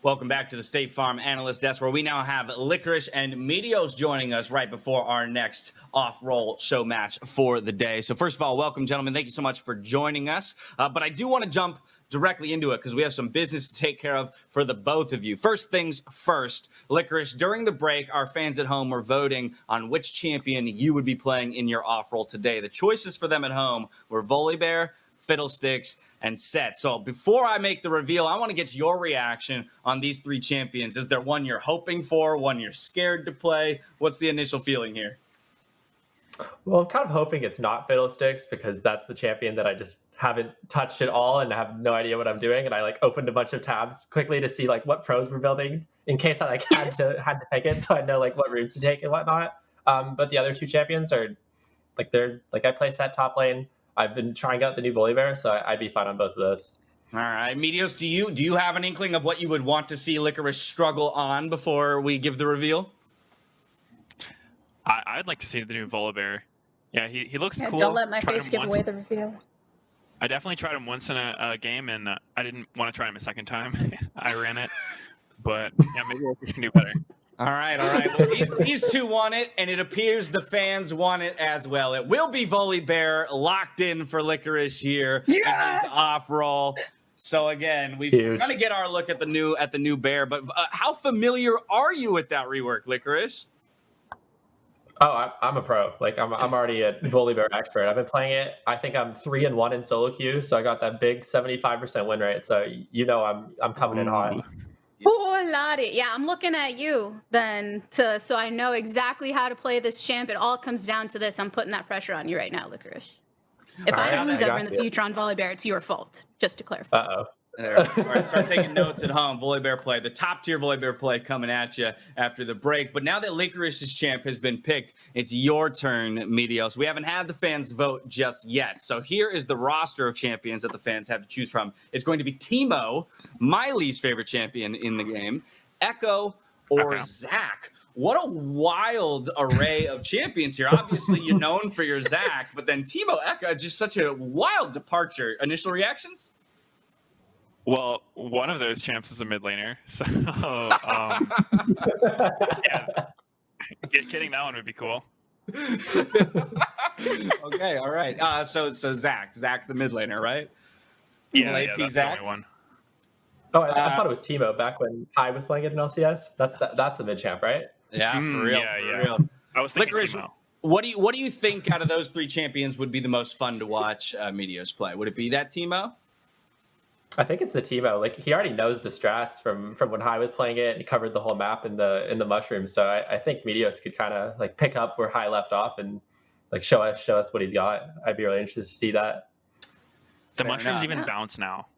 Welcome back to the State Farm Analyst Desk, where we now have Licorice and Meteos joining us right before our next off-roll show match for the day. So first of all, welcome, gentlemen. Thank you so much for joining us. But I do want to jump directly into it because we have some business to take care of for the both of you. First things first, Licorice, during the break, our fans at home were voting on which champion you would be playing in your off-roll today. The choices for them at home were Volibear, Fiddlesticks, and Set. So before I make the reveal, I want to get your reaction on these three champions. Is there one you're hoping for, one you're scared to play? What's the initial feeling here? Well, I'm kind of hoping it's not Fiddlesticks because that's the champion that I just haven't touched at all and have no idea what I'm doing. And I opened a bunch of tabs quickly to see what pros we're building in case I had to pick it, so I know what routes to take and whatnot. But the other two champions are they're I play Set top lane. I've been trying out the new Volibear, so I'd be fine on both of those. All right, Meteos, do you have an inkling of what you would want to see Licorice struggle on before we give the reveal? I'd like to see the new Volibear. Yeah, he looks cool. Don't let my face give away the reveal. I definitely tried him once in a game, and I didn't want to try him a second time. I ran it, but yeah, maybe we can do better. All right. Well, these two want it, and it appears the fans want it as well. It will be Volibear locked in for Licorice here. Yes! Off roll. So again, we're gonna get our look at the new bear. But how familiar are you with that rework, Licorice? Oh, I'm a pro. I'm already a Volibear expert. I've been playing it. I think I'm 3-1 in solo queue, so I got that big 75% win rate. So I'm coming in hot. Oh, Lottie. Yeah, I'm looking at you then so I know exactly how to play this champ. It all comes down to this. I'm putting that pressure on you right now, Licorice. If I lose ever in the future on Volibear, it's your fault, just to clarify. Uh-oh. There. All right, start taking notes at home. Volibear play, the top tier Volibear play coming at you after the break. But now that Licorice's champ has been picked, it's your turn, Meteos. We haven't had the fans vote just yet. So here is the roster of champions that the fans have to choose from. It's going to be Teemo, my least favorite champion in the game, Echo, or Zac. What a wild array of champions here. Obviously, you're known for your Zac, but then Teemo, Echo, just such a wild departure. Initial reactions? Well, one of those champs is a mid laner, so yeah, getting that one would be cool. Okay, all right. So Zac the mid laner, right? Yeah, that's the only one. Oh, I thought it was Teemo back when I was playing it in LCS. That's the mid champ, right? Yeah, for real. Yeah. For real. I was thinking Licorice, Teemo. what do you think out of those three champions would be the most fun to watch Meteos play? Would it be that Teemo? I think it's the Teemo. He already knows the strats from when Hai was playing it, and he covered the whole map in the mushrooms. So I think Meteos could kind of pick up where Hai left off and show us what he's got. I'd be really interested to see that. The mushrooms even bounce now.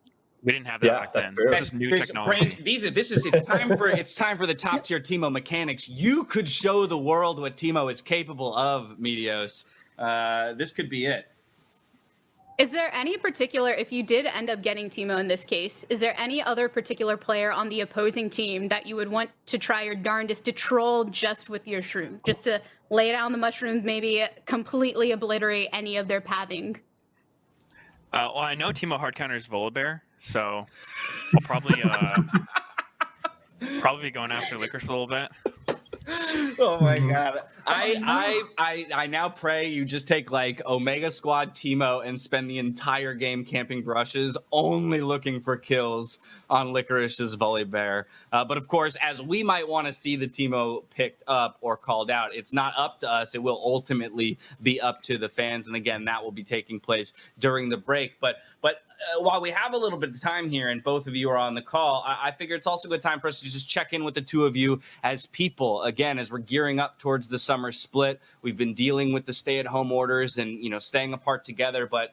We didn't have that back then. True. This is new technology. It's time for the top tier Teemo mechanics. You could show the world what Teemo is capable of, Meteos. This could be it. Is there any particular, if you did end up getting Teemo in this case, is there any other particular player on the opposing team that you would want to try your darndest to troll just with your shroom? Just to lay down the mushrooms, maybe completely obliterate any of their pathing? Well, I know Teemo hard counters Volibear, so I'll probably be going after Licorice a little bit. Oh my god! I now pray you just take Omega Squad Teemo and spend the entire game camping brushes, only looking for kills on Licorice's Volibear. But of course, as we might want to see the Teemo picked up or called out, it's not up to us. It will ultimately be up to the fans, and again, that will be taking place during the break. But while we have a little bit of time here and both of you are on the call, I figure it's also a good time for us to just check in with the two of you as people. Again, as we're gearing up towards the summer split, we've been dealing with the stay-at-home orders and, staying apart together. But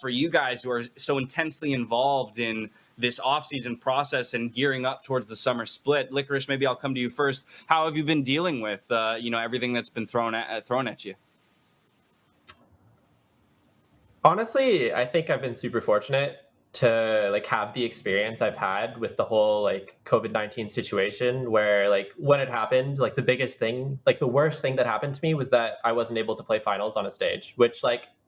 for you guys who are so intensely involved in this off-season process and gearing up towards the summer split, Licorice, maybe I'll come to you first. How have you been dealing with, everything that's been thrown at you? Honestly, I think I've been super fortunate to have the experience I've had with the whole COVID-19 situation where when it happened, the biggest thing, the worst thing that happened to me was that I wasn't able to play finals on a stage, which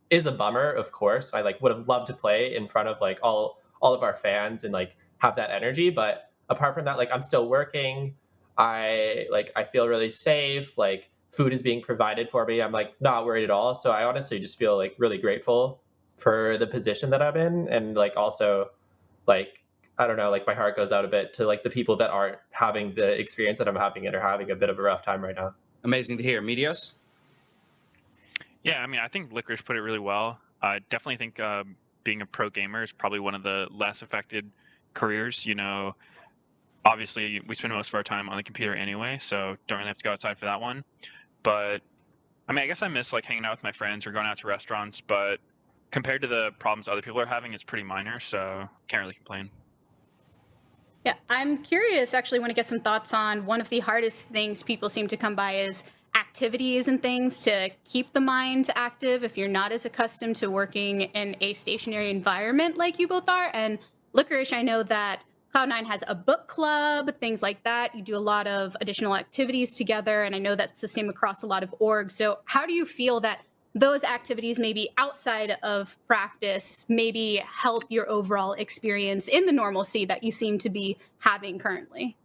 is a bummer, of course. I would have loved to play in front of all of our fans and have that energy, but apart from that, like I'm still working. I feel really safe. Like food is being provided for me. I'm like not worried at all. So I honestly just feel like really grateful for the position that I'm in, and like also like I don't know, like my heart goes out a bit to like the people that aren't having the experience that I'm having and are having a bit of a rough time right now. Amazing to hear. Meteos? Yeah, I mean, I think Licorice put it really well. I definitely think being a pro gamer is probably one of the less affected careers. You know, obviously we spend most of our time on the computer anyway, so don't really have to go outside for that one. But I mean, I guess I miss like hanging out with my friends or going out to restaurants, but compared to the problems other people are having, it's pretty minor, so can't really complain. Yeah, I'm curious, actually, want to get some thoughts on one of the hardest things people seem to come by is activities and things to keep the mind active if you're not as accustomed to working in a stationary environment like you both are. And Licorice, I know that Cloud9 has a book club, things like that. You do a lot of additional activities together, and I know that's the same across a lot of orgs. So how do you feel that those activities maybe outside of practice maybe help your overall experience in the normalcy that you seem to be having currently?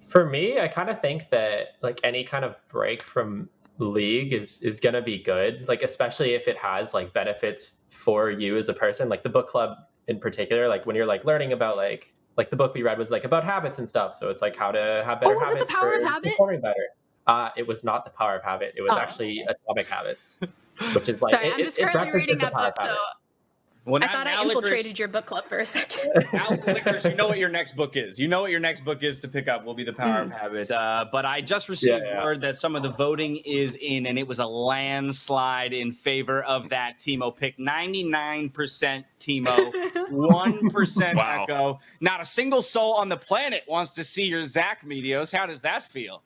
For me, I kind of think that like any kind of break from League is going to be good, like especially if it has like benefits for you as a person, like the book club in particular, like when you're like learning about like the book we read was like about habits and stuff, so it's like how to have better was it habits The Power for of Habit? performing better. It was not The Power of Habit. It was actually Atomic Habits, which is like Sorry, I'm just currently reading that book, so Well, I thought I infiltrated your book club for a second. Now, Licorice, you know what your next book is. You know what your next book is to pick up will be The Power of Habit. But I just received word that some of the voting is in, and it was a landslide in favor of that Teemo pick. 99% Teemo, 1% Wow. Echo. Not a single soul on the planet wants to see your Zach Meteos. How does that feel?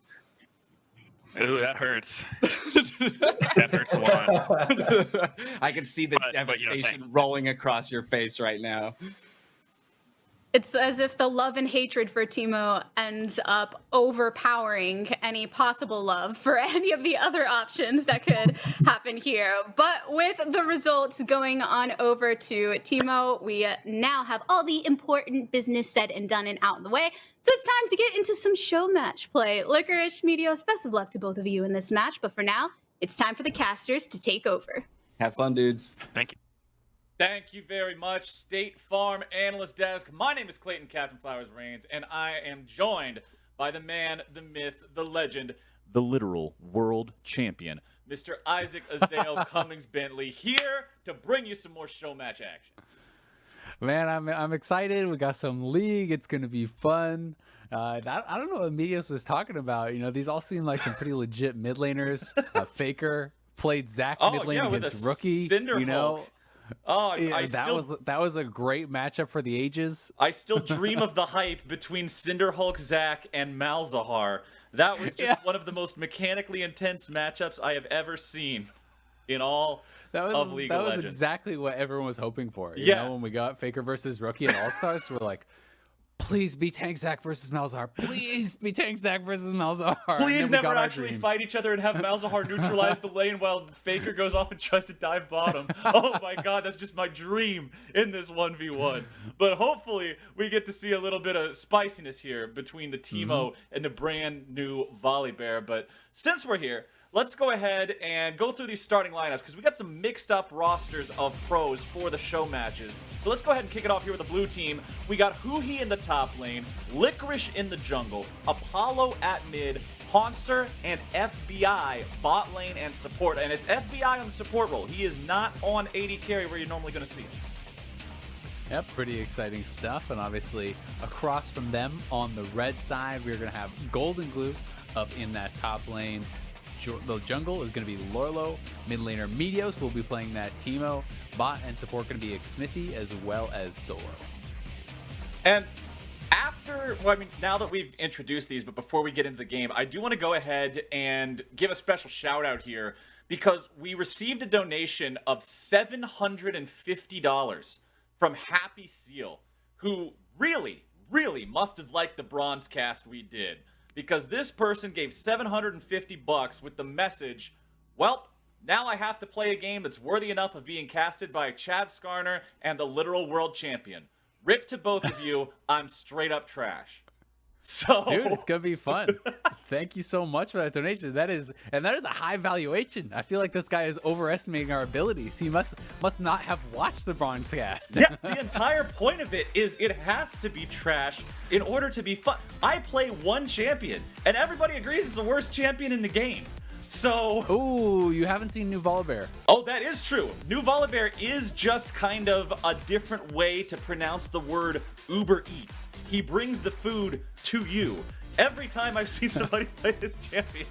Ooh, that hurts. That hurts a lot. I can see the devastation rolling across your face right now. It's as if the love and hatred for Teemo ends up overpowering any possible love for any of the other options that could happen here. But with the results going on over to Teemo, we now have all the important business said and done and out of the way. So it's time to get into some show match play. Licorice, Meteos, best of luck to both of you in this match. But for now, it's time for the casters to take over. Have fun, dudes. Thank you. Thank you very much, State Farm Analyst Desk. My name is Clayton Captain Flowers Reigns, and I am joined by the man, the myth, the legend, the literal world champion, Mr. Isaac Azale Cummings Bentley, here to bring you some more show match action. Man, I'm excited. We got some league. It's gonna be fun. I don't know what Meteos is talking about. You know, these all seem like some pretty legit mid laners. Faker played Zach mid lane against Rookie. Cinder you know. Hulk. Oh, yeah, that was a great matchup for the ages. I still dream of the hype between Cinderhulk, Zach, and Malzahar. That was just one of the most mechanically intense matchups I have ever seen in all of League of Legends. That was exactly what everyone was hoping for. You know, when we got Faker versus Rookie and All Stars, we're like, please be Tank Zach versus Malzahar. Please be Tank Zach versus Malzahar. Please never actually fight each other and have Malzahar neutralize the lane while Faker goes off and tries to dive bottom. Oh my god, that's just my dream in this 1v1. But hopefully we get to see a little bit of spiciness here between the Teemo and the brand new Volibear. But since we're here, let's go ahead and go through these starting lineups because we got some mixed up rosters of pros for the show matches. So let's go ahead and kick it off here with the blue team. We got Huhi in the top lane, Licorice in the jungle, Apollo at mid, Haunster and FBI bot lane and support. And it's FBI on the support role. He is not on AD carry where you're normally going to see him. Yep, pretty exciting stuff. And obviously across from them on the red side, we're going to have Golden Glue up in that top lane. The jungle is going to be Lorlo. Mid laner Meteos will be playing that Teemo. Bot and support going to be Xmithy as well as Solo. And now that we've introduced these, but before we get into the game, I do want to go ahead and give a special shout out here because we received a donation of $750 from Happy Seal, who really must have liked the bronze cast we did. Because this person gave $750 with the message, well, now I have to play a game that's worthy enough of being casted by Chad Skarner and the literal world champion. Rip to both of you. I'm straight up trash. So, dude, it's gonna be fun. Thank you so much for that donation. That is a high valuation. I feel like this guy is overestimating our abilities. He must not have watched the broadcast. Yeah, the entire point of it is it has to be trash in order to be fun. I play one champion, and everybody agrees it's the worst champion in the game. So, oh, you haven't seen New Volibear. Oh, that is true. New Volibear is just kind of a different way to pronounce the word Uber Eats. He brings the food to you. Every time I've seen somebody play this champion,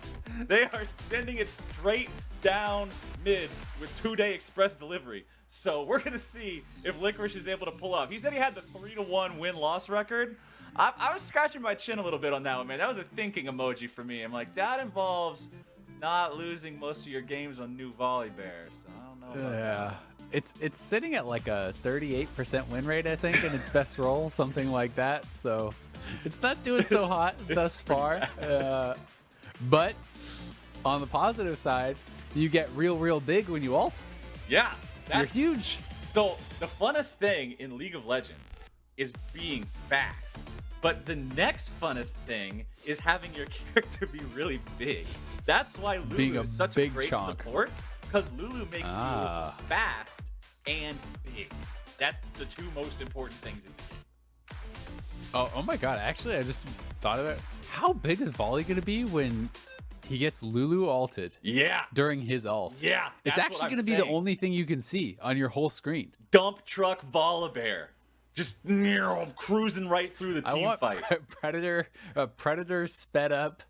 they are sending it straight down mid with 2-day express delivery. So we're going to see if Licorice is able to pull off. He said he had the 3-1 win-loss record. I was scratching my chin a little bit on that one, man. That was a thinking emoji for me. I'm like, that involves not losing most of your games on New Volibear, so I don't know about that. It's sitting at like a 38% win rate, I think, in its best roll, something like that. So it's not doing so hot thus far. But on the positive side, you get real big when you ult. Yeah, you're huge. So the funnest thing in League of Legends is being fast. But the next funnest thing is having your character be really big. That's why Lulu is such a great support, because Lulu makes you fast and big. That's the two most important things in this game. Oh my god, actually I just thought of it. How big is Volley going to be when he gets Lulu ulted? Yeah. During his ult. Yeah. It's actually going to be the only thing you can see on your whole screen. Dump truck Volibear. Just cruising right through the team fight. Predator sped up,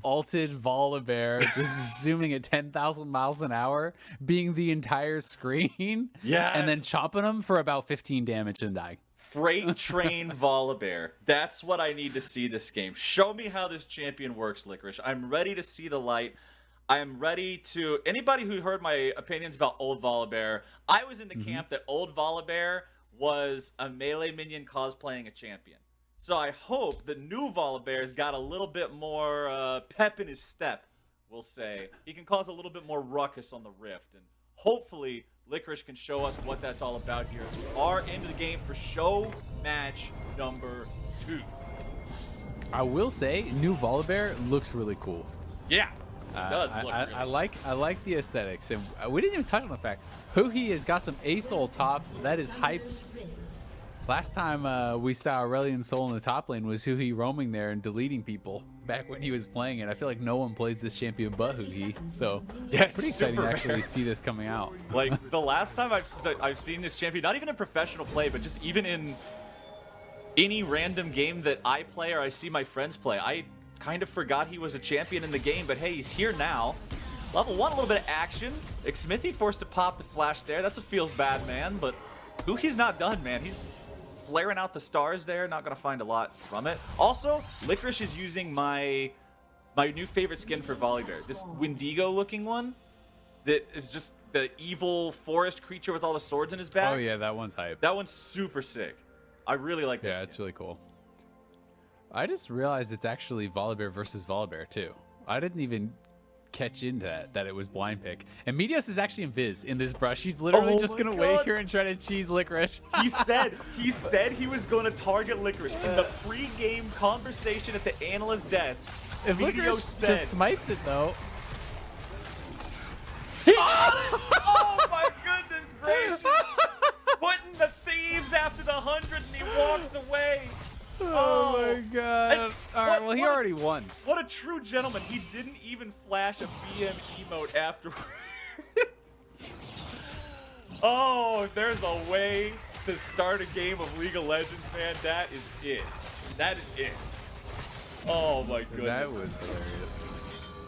ulted Volibear, just zooming at 10,000 miles an hour, being the entire screen. Yes. And then chopping them for about 15 damage and dying. Freight train Volibear. That's what I need to see this game. Show me how this champion works, Licorice. I'm ready to see the light. I am ready to... Anybody who heard my opinions about old Volibear, I was in the camp that old Volibear was a melee minion cosplaying a champion. So I hope the new Volibear's got a little bit more pep in his step, we'll say. He can cause a little bit more ruckus on the Rift, and hopefully Licorice can show us what that's all about here as we are into the game for show match number 2. I will say, new Volibear looks really cool. Yeah. It does look really I like the aesthetics, and we didn't even touch on the fact Huhi has got some Ace Soul top. That is hype. Last time we saw Aurelion Soul in the top lane was Huhi roaming there and deleting people back when he was playing it. I feel like no one plays this champion but Huhi, so yeah, it's pretty exciting to actually see this coming out. Like the last time I've seen this champion, not even in professional play, but just even in any random game that I play or I see my friends play, I kind of forgot he was a champion in the game, but hey, he's here now. Level 1, a little bit of action. Xmithy forced to pop the flash there. That's a feels bad, man, but Huhi's not done, man. He's flaring out the stars there. Not going to find a lot from it. Also, Licorice is using my new favorite skin for Volibear. This Wendigo-looking one that is just the evil forest creature with all the swords in his back. Oh, yeah, that one's hype. That one's super sick. I really like this skin. It's really cool. I just realized it's actually Volibear versus Volibear, too. I didn't even catch into that it was blind pick. And Meteos is actually invis in this brush. He's literally just going to wait here and try to cheese Licorice. He said he was going to target Licorice. In the pre-game conversation at the analyst desk, if Licorice just smites it, though. Oh my goodness gracious! Putting the thieves after the 100 and he walks away. Oh my god. Alright, well, he already won. What a true gentleman. He didn't even flash a BM emote afterwards. Oh, if there's a way to start a game of League of Legends, man, that is it. That is it. Oh my goodness. That was hilarious.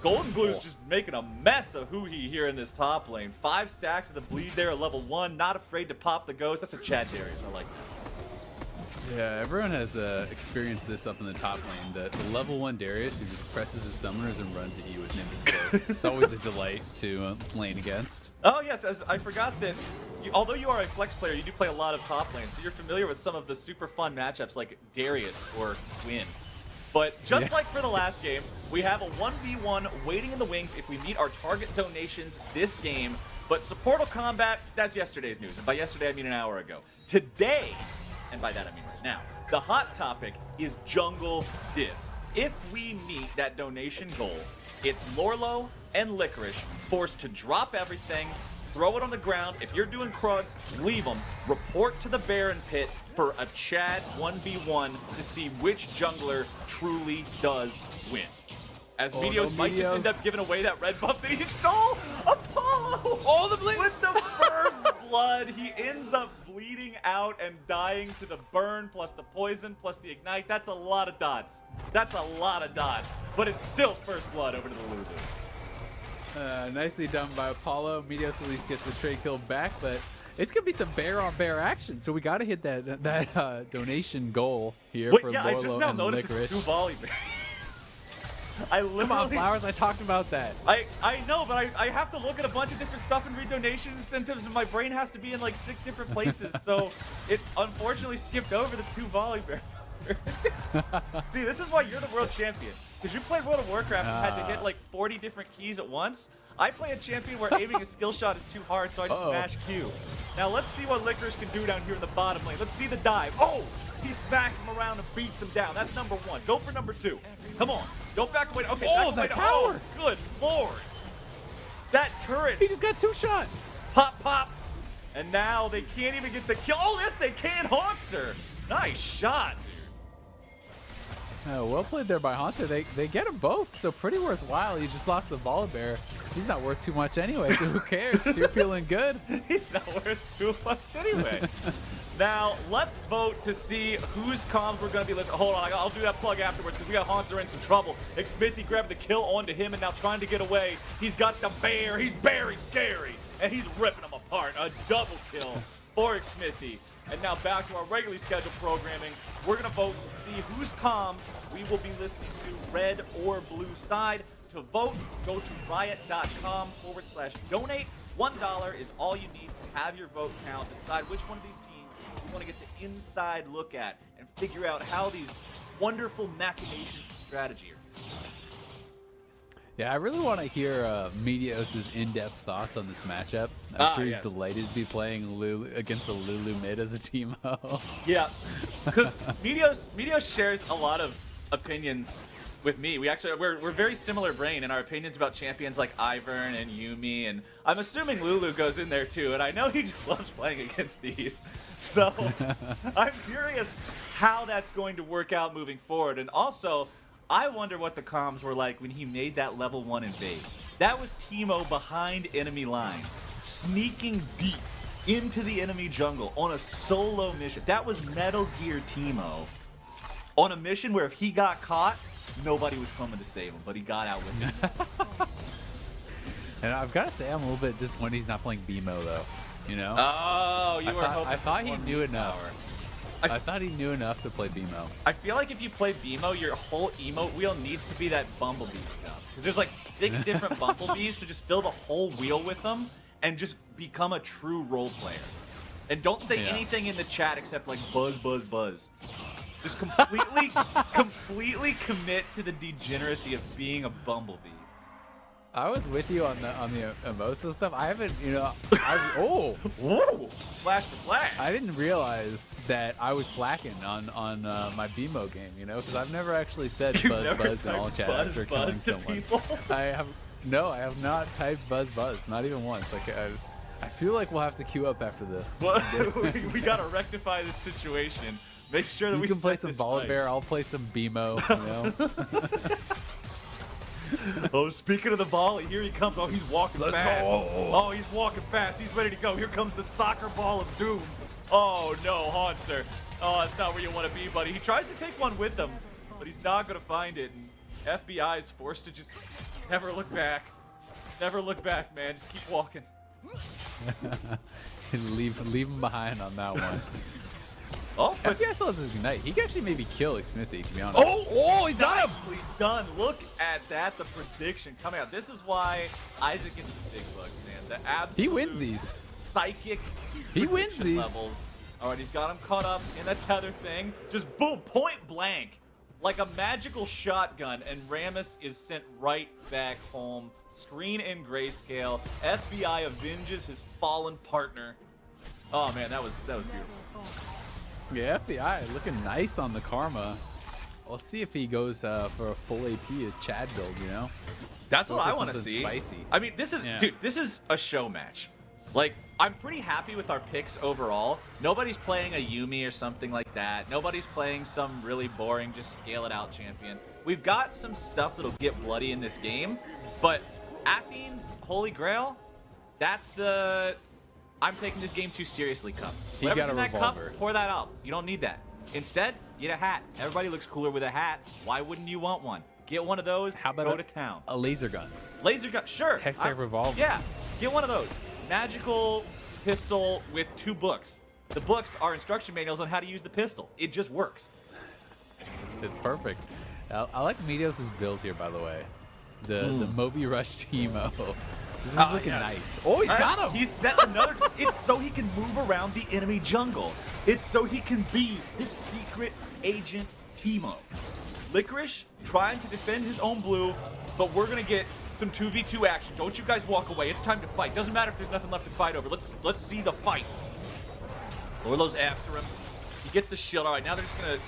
Golden Glue's just making a mess of Huhi here in this top lane. 5 stacks of the bleed there at level 1. Not afraid to pop the ghost. That's a Chad Darius. I like that. Yeah, everyone has experienced this up in the top lane. The level 1 Darius who just presses his summoners and runs at you with Nimbus. It's always a delight to lane against. Oh yes, as I forgot that although you are a flex player, you do play a lot of top lane, so you're familiar with some of the super fun matchups like Darius or Twin. But just like for the last game, we have a 1v1 waiting in the wings if we meet our target donations this game. But Supportal Combat, that's yesterday's news. And by yesterday, I mean an hour ago. Today, and by that I mean right now. The hot topic is jungle diff. If we meet that donation goal, it's Lorlo and Licorice forced to drop everything, throw it on the ground. If you're doing Krugs, leave them. Report to the Baron pit for a Chad 1v1 to see which jungler truly does win. As Meteos might just end up giving away that red buff that he stole. Apollo! All the bleed! With the first blood, he ends up bleeding out and dying to the burn, plus the poison, plus the ignite. That's a lot of dots. That's a lot of dots. But it's still first blood over to the Lulu. Nicely done by Apollo. Meteos at least gets the trade kill back, but it's gonna be some bear-on-bear action. So we gotta hit that donation goal here Wait, for yeah, Lorlo I just now and noticed Licorice. it's 2 volley bears. I literally... Come on, Flowers, I talked about that. I know, but I have to look at a bunch of different stuff and read donation incentives, and my brain has to be in like 6 different places, so it unfortunately skipped over the 2 volley bear. See, this is why you're the world champion. Because you played World of Warcraft and had to hit like 40 different keys at once. I play a champion where aiming a skill shot is too hard, so I just mash Q. Now let's see what Licorice can do down here in the bottom lane. Let's see the dive. Oh! He smacks him around and beats him down. That's number 1. Go for number 2. Come on. Don't back away. Okay, oh, back away. that tower! Oh, good lord. That turret. He just got 2 shot. Pop, pop. And now they can't even get the kill. Oh, yes, they can. Haunter. Nice shot. Well played there by Haunter. They get them both, so pretty worthwhile. You just lost the Volibear. He's not worth too much anyway, so who cares? You're feeling good. He's not worth too much anyway. Now, let's vote to see whose comms we're going to be listening. Hold on, I'll do that plug afterwards because we got Haunter in some trouble. Xmithy grabbed the kill onto him and now trying to get away. He's got the bear. He's very scary. And he's ripping him apart. A double kill for Xmithy. And now back to our regularly scheduled programming. We're going to vote to see whose comms we will be listening to, red or blue side. To vote, go to riot.com/donate. $1 is all you need to have your vote count. Decide which one of these teams you want to get the inside look at and figure out how these wonderful machinations of strategy are. Yeah, I really want to hear Meteos' in-depth thoughts on this matchup. I'm sure he's yes. delighted to be playing Lulu against a Lulu mid as a teamo. Yeah, because Meteos shares a lot of opinions with me. We're very similar brain in our opinions about champions like Ivern and Yuumi, and I'm assuming Lulu goes in there too, and I know he just loves playing against these. So I'm curious how that's going to work out moving forward. And also, I wonder what the comms were like when he made that level 1 invade. That was Teemo behind enemy line, sneaking deep into the enemy jungle on a solo mission. That was Metal Gear Teemo on a mission where if he got caught, nobody was coming to save him, but he got out with him. And I've got to say, I'm a little bit disappointed he's not playing BMO though. You know? Oh, I thought he knew enough. I thought he knew enough to play BMO. I feel like if you play BMO, your whole emote wheel needs to be that Bumblebee stuff. Because there's like 6 different Bumblebees, so just fill the whole wheel with them and just become a true role player. And don't say anything in the chat except like buzz, buzz, buzz. Just completely commit to the degeneracy of being a Bumblebee. I was with you on the emotes and stuff. I haven't, Whoa! Flash to flash. I didn't realize that I was slacking on my BMO game, because I've never actually said You've buzz never buzz in all chat after killing to someone. people? I have not typed buzz buzz, not even once. Like I feel like we'll have to queue up after this. Well, we gotta rectify this situation. Make sure that you we can play set some this Volibear, right. I'll play some BMO, Oh, speaking of the volley, here he comes. Oh, he's walking fast. Oh, he's walking fast. He's ready to go. Here comes the soccer ball of doom. Oh, no, Haunter. Oh, that's not where you want to be, buddy. He tries to take one with him, but he's not going to find it. And FBI is forced to just never look back. Never look back, man. Just keep walking. leave him behind on that one. Oh, but FBI still has his ignite. He can actually maybe kill Xmithy, to be honest. Oh, he's got him. Nicely done. Look at that. The prediction coming out. This is why Isaac gets the big bucks, man. The absolute He wins these. Psychic. He wins prediction these. levels. All right, he's got him caught up in a tether thing. Just boom, point blank, like a magical shotgun, and Rammus is sent right back home. Screen in grayscale. FBI avenges his fallen partner. Oh man, that was beautiful. Yeah, FBI looking nice on the Karma. Let's see if he goes for a full AP Chad build, you know? That's Go what for I want to something see. spicy. I mean, this is, dude, this is a show match. Like, I'm pretty happy with our picks overall. Nobody's playing a Yumi or something like that. Nobody's playing some really boring, just scale it out champion. We've got some stuff that'll get bloody in this game, but Athene's Holy Grail, that's the I'm taking this game too seriously cup. He Whatever's got a in that revolver. cup, pour that out. You don't need that. Instead, get a hat. Everybody looks cooler with a hat. Why wouldn't you want one? Get one of those. How about go to town? a laser gun? Laser gun, sure. Hextech revolver. Yeah, get one of those. Magical pistol with 2 books. The books are instruction manuals on how to use the pistol. It just works. It's perfect. I like Meteos' build here, by the way. The Moby Rush Teemo. This is looking nice. Oh, he's got him. He's set another. It's so he can move around the enemy jungle. It's so he can be his secret agent Teemo. Licorice trying to defend his own blue, but we're gonna get some 2v2 action. Don't you guys walk away. It's time to fight. Doesn't matter if there's nothing left to fight over. Let's see the fight. Lorlo's after him. He gets the shield. All right, now they're just gonna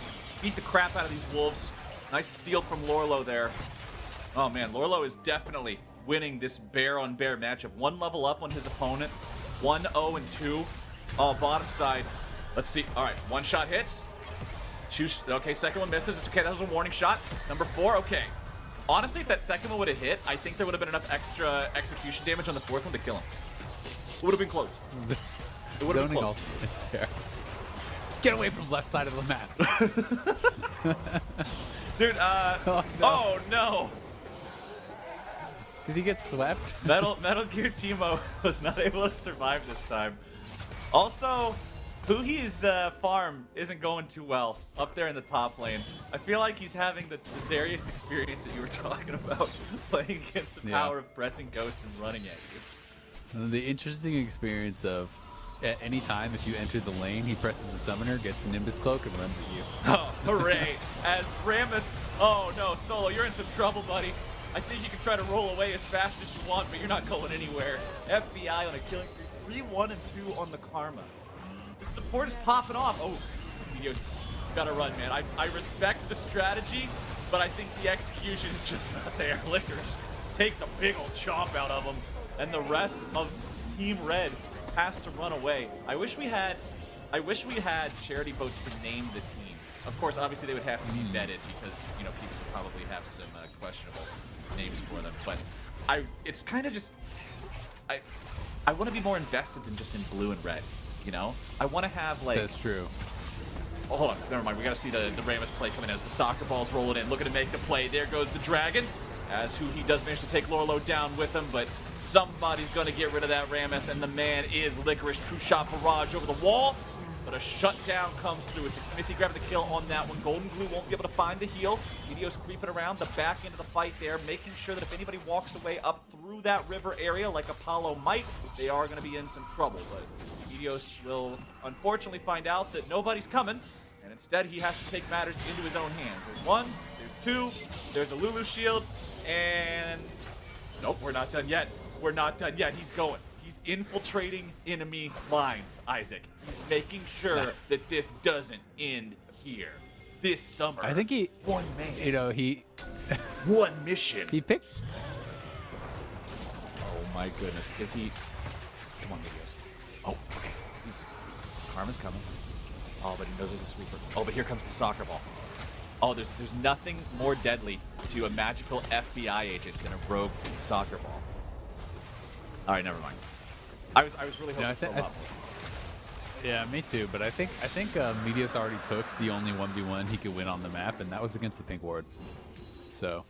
beat the crap out of these wolves. Nice steal from Lorlo there. Oh man, Lorlo is definitely winning this bear-on-bear matchup. 1 level up on his opponent. 1-0-2. Oh, bottom side. Let's see. All right, 1 shot hits. 2. Okay, second one misses. It's okay. That was a warning shot. Number 4. Okay. Honestly, if that second one would have hit, I think there would have been enough extra execution damage on the 4th one to kill him. It would have been close. It would have been Zoning close. ultimate there. Get away from the left side of the map. Dude, oh no. Did he get swept? Metal Gear Teemo was not able to survive this time. Also, Puhi's farm isn't going too well up there in the top lane. I feel like he's having the Darius experience that you were talking about, playing against the power of pressing Ghost and running at you. The interesting experience of at any time if you enter the lane, he presses a summoner, gets the Nimbus cloak, and runs at you. Oh, hooray. As Rammus, oh no, Solo, you're in some trouble, buddy. I think you can try to roll away as fast as you want, but you're not going anywhere. FBI on a killing streak, 3-1 and 2 on the Karma. The support is popping off. Oh, Meteos, gotta run, man. I respect the strategy, but I think the execution is just not there. Licorice takes a big old chomp out of him, and the rest of Team Red has to run away. I wish we had charity votes to name the team. Of course, obviously they would have to be vetted because, you know, people would probably have some questionable names for them. But it's kind of just, I want to be more invested than just in blue and red, you know? I want to have, like... That's true. Oh, hold on, never mind. We got to see the Rammus play coming in as the soccer ball's rolling in. Looking to make the play. There goes the Dragon, as who he does manage to take Lorlo down with him, but somebody's going to get rid of that Rammus, and the man is Licorice. True shot barrage over the wall, but a shutdown comes through. It's Smithy grabbing the kill on that one. Golden Glue won't be able to find the heal. Meteos creeping around the back end of the fight there, making sure that if anybody walks away up through that river area like Apollo might, they are going to be in some trouble. But Meteos will unfortunately find out that nobody's coming, and instead he has to take matters into his own hands. There's 1, there's 2, there's a Lulu shield, and nope, we're not done yet. We're not done yet. He's going. He's infiltrating enemy lines, Isaac. He's making sure that this doesn't end here. This summer. I think he... One man. You know, he... One mission. He picked... Oh my goodness. Is he... Come on, Meteos. Oh, okay. Karma's coming. Oh, but he knows there's a sweeper. Oh, but here comes the soccer ball. Oh, there's nothing more deadly to a magical FBI agent than a rogue soccer ball. All right, never mind. I was really hoping for a lot more. Yeah, me too. But I think Meteos already took the only 1v1 he could win on the map, and that was against the Pink Ward. So,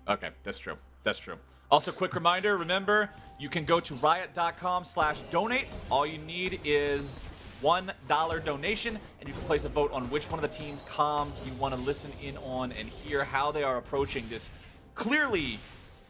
okay, that's true. That's true. Also, quick reminder: remember, you can go to riot.com/donate. All you need is $1 donation, and you can place a vote on which one of the team's comms you want to listen in on and hear how they are approaching this clearly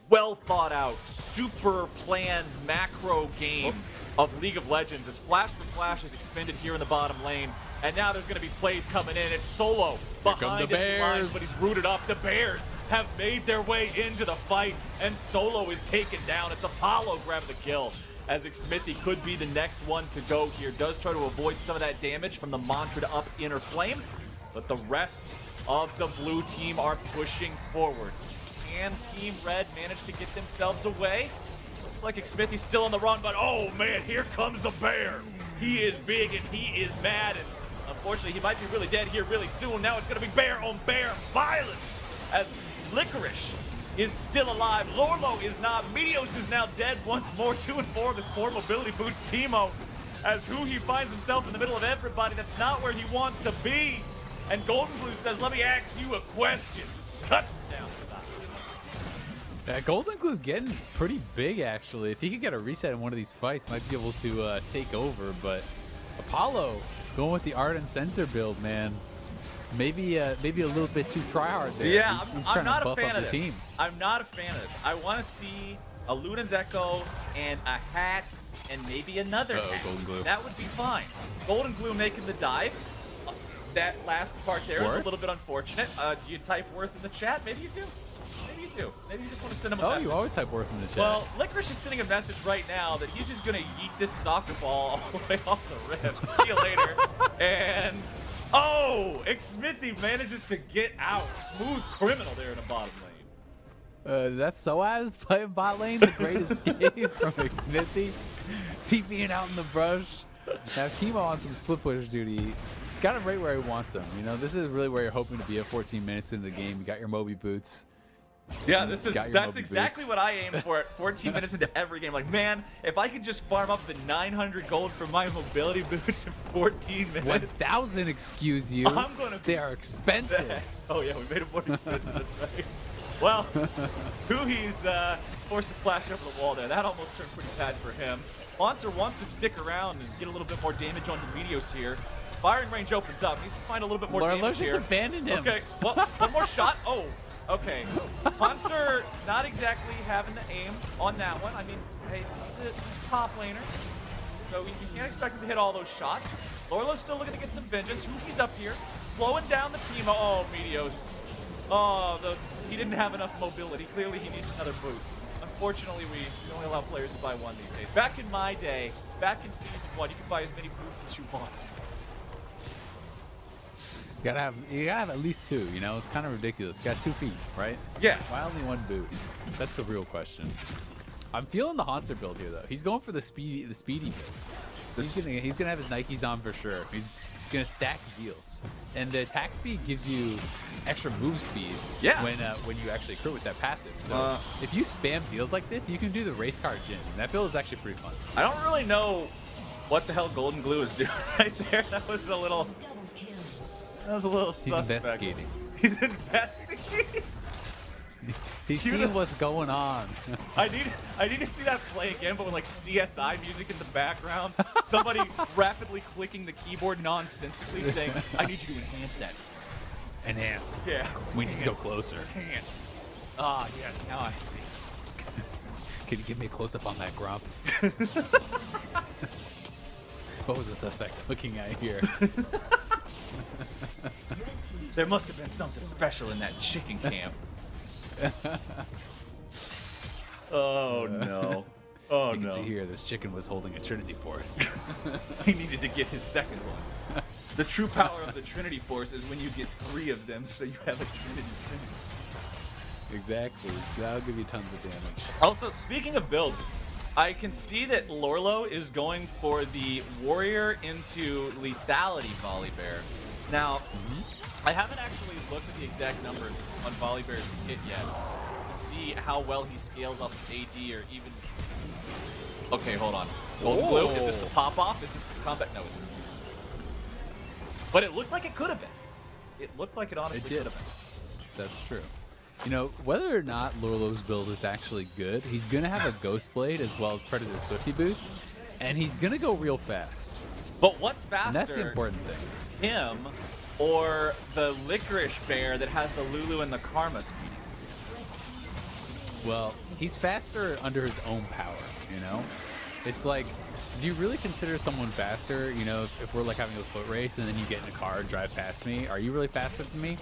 well thought out, super planned macro game of League of Legends as Flash for Flash is expended here in the bottom lane. And now there's going to be plays coming in. It's Solo behind his lines, but he's rooted up. The Bears have made their way into the fight, and Solo is taken down. It's Apollo grabbing the kill. as Xmithy could be the next one to go here. Does try to avoid some of that damage from the Mantra to up Inner Flame, but the rest of the blue team are pushing forward. Can Team Red manage to get themselves away? Looks like Xmithy's still on the run, but oh man, here comes the bear. He is big and he is mad, and unfortunately he might be really dead here really soon. Now it's gonna be bear on bear violence as Licorice is still alive. Lorlo is not. Meteos is now dead once more. 2 and 4 of his 4 mobility boots. Teemo, as who he finds himself in the middle of everybody. That's not where he wants to be. And Golden Blue says, let me ask you a question. Cuts down. Yeah, Golden Glue's getting pretty big, actually. If he could get a reset in one of these fights, might be able to take over. But Apollo going with the Art and Sensor build, man. Maybe a little bit too tryhard there. Yeah, he's I'm trying not to a buff fan up of the this. team. I'm not a fan of this. I want to see a Luden's Echo and a hat and maybe another hat. Golden Glue. That would be fine. Golden Glue making the dive. That last part there is a little bit unfortunate. Do you type Worth in the chat? Maybe you do. Maybe you do. Maybe you just want to send him a message. You always type Worth in the chat. Well, Licorice is sending a message right now that he's just going to yeet this soccer ball all the way off the rim. See you later. And, oh, Xmithy manages to get out. Smooth criminal there in the bottom lane. That's Soaz playing bot lane, the great escape from Xmithy. TPing out in the brush. Now Kimo on some split push duty. He's got him right where he wants him. You know, this is really where you're hoping to be at 14 minutes into the game. You got your Moby boots. Yeah, that's exactly what I aim for at 14 minutes into every game. Like, man, if I could just farm up the 900 gold for my mobility boots in 14 minutes. 1,000, excuse you. I'm gonna. They are expensive. Oh yeah, we made it more expensive. That's right. Well, Huhi's forced to flash over the wall there. That almost turned pretty bad for him. Monster wants to stick around and get a little bit more damage onto Meteos here. Firing range opens up. Needs to find a little bit more damage here. Just abandoned him. Okay, well, one more shot. Oh, okay. Monster not exactly having the aim on that one. I mean, hey, he's a top laner, so you can't expect him to hit all those shots. Lorlo's still looking to get some vengeance. Huhi's up here, slowing down the team. Oh, Meteos. Oh, he didn't have enough mobility. Clearly, he needs another boot. Unfortunately, we only allow players to buy one these days. Back in my day, back in Season 1, you could buy as many boots as you want. You gotta have at least 2, you know? It's kind of ridiculous. You got 2 feet, right? Yeah. Why only 1 boot? That's the real question. I'm feeling the Haunter build here, though. He's going for the speedy build. He's gonna have his Nikes on for sure. He's gonna stack deals, and the attack speed gives you extra move speed. Yeah. When you actually crit with that passive. So if you spam deals like this, you can do the race car gym. And that build is actually pretty fun. I don't really know what the hell Golden Glue is doing right there. That was a little suspect. He's investigating. He's investigating. He's seeing what's going on. I need to see that play again, but with like CSI music in the background. Somebody rapidly clicking the keyboard nonsensically saying, I need you to enhance that. Enhance. Yeah. We need to go closer. Enhance. Ah, yes, now I see. Can you give me a close-up on that grump? What was the suspect looking at here? There must have been something special in that chicken camp. Oh no. Oh you can no. see here this chicken was holding a Trinity Force. He needed to get his second one. The true power of the Trinity Force is when you get 3 of them, so you have a Trinity. Exactly. That'll give you tons of damage. Also, speaking of builds, I can see that Lorlo is going for the Warrior into Lethality Volibear. Now, I haven't actually looked at the exact numbers on Volibear's kit yet to see how well he scales off of AD or even... Okay, hold on. Golden Glue, is this the pop-off? Is this the combat? No, it's not. But it looked like it could have been. It looked like it honestly could have been. That's true. You know, whether or not Lorlo's build is actually good, he's going to have a Ghost Blade as well as Predator Swifty boots, and he's going to go real fast. But what's faster? And that's the important thing. Him or the Licorice Bear that has the Lulu and the Karma speed? Well, he's faster under his own power, you know? It's like, do you really consider someone faster, you know, if we're like having a foot race and then you get in a car and drive past me? Are you really faster than me?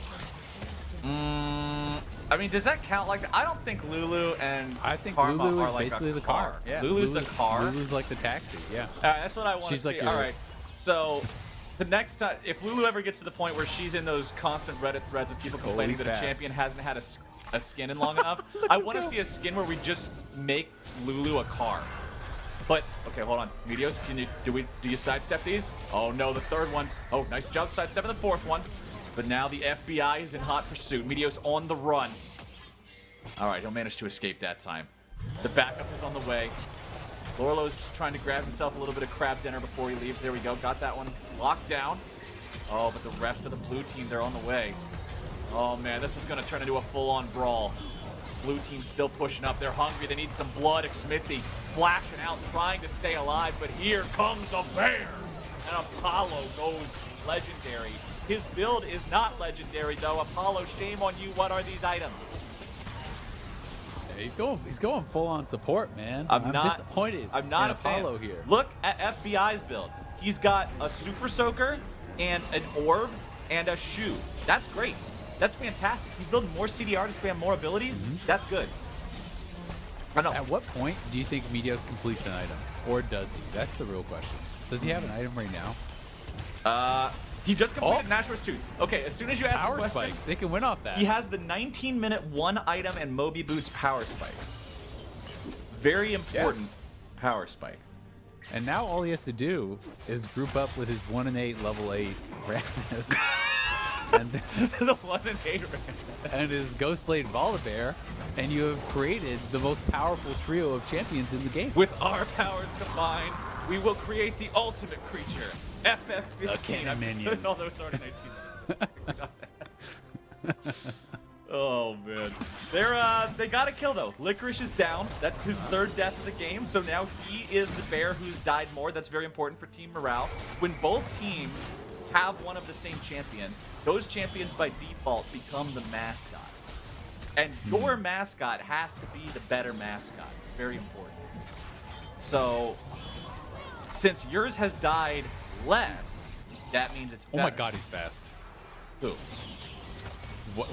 I mean, does that count? Like, I don't think Lulu and I think Karma Lulu are is like basically a the car. Yeah, Lulu's the car. Lulu's like the taxi. Yeah. That's what I want to She's see. like your- All right. So the next time, if Lulu ever gets to the point where she's in those constant Reddit threads of people complaining Always that fast. a champion hasn't had a skin in long enough, I want to see a skin where we just make Lulu a car. But okay, hold on. Meteos, do you sidestep these? Oh no, the third one. Oh, nice job sidestepping the fourth one. But now the FBI is in hot pursuit. Meteos on the run. All right, he'll manage to escape that time. The backup is on the way. Lorlo's just trying to grab himself a little bit of crab dinner before he leaves. There we go. Got that one locked down. Oh, but the rest of the blue team, they're on the way. Oh man, this one's gonna turn into a full-on brawl. Blue team's still pushing up. They're hungry. They need some blood. Xmithy flashing out, trying to stay alive. But here comes the Bears. And Apollo goes legendary. His build is not legendary, though. Apollo, shame on you. What are these items? Yeah, he's going full on support, man. I'm not disappointed. I'm not in a fan. Apollo here. Look at FBI's build. He's got a Super Soaker and an Orb and a Shoe. That's great. That's fantastic. He's building more CDR to spam more abilities. That's good. I know. At what point do you think Meteos completes an item? Or does he? That's the real question. Does he have an item right now? He just completed Nashor's Tooth. Okay, as soon as you ask Power the question, spike. They can win off that. he has the 19-minute one item and Moby Boots power spike. Very important power spike. And now all he has to do is group up with his 1-8 level 8 Rammus and The 1-8 and his Ghostblade Volibear, and you have created the most powerful trio of champions in the game. With our powers combined, we will create the ultimate creature. FF15. A cannon minion. Although it's already 19 minutes. Oh man. They got a kill though. Licorice is down. That's his third death of the game. So now he is the bear who's died more. That's very important for team morale. When both teams have one of the same champion, those champions by default become the mascot. And your mascot has to be the better mascot. It's very important. So since yours has died less, that means it's better. Oh my god, he's fast. Who?